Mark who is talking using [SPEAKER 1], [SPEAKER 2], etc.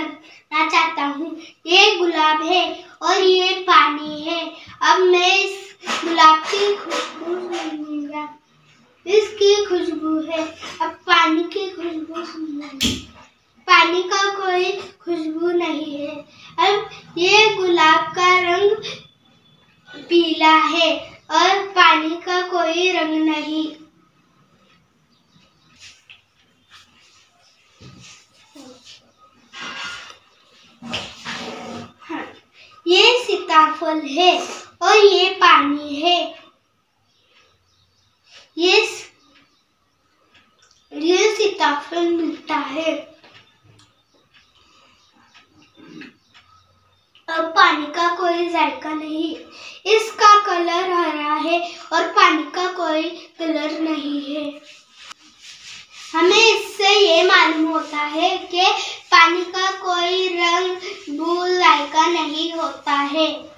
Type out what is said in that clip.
[SPEAKER 1] करना चाहता हूँ। ये गुलाब है और ये पानी है। अब मैं इस गुलाब की खुशबू सूंघूंगा। इसकी खुशबू है। अब पानी की खुशबू सूंघूंगा। पानी का कोई खुशबू नहीं है। अब ये गुलाब का रंग पीला है और पानी का कोई रंग नहीं। हाँ, ये सीताफल है और ये पानी है। ये सीताफल मिलता है और पानी का कोई जायका नहीं। इसका कलर हरा है और पानी का कोई कलर नहीं है। हमें इससे ये मालूम होता है कि पानी का कोई रंग, बू, जायका नहीं होता है।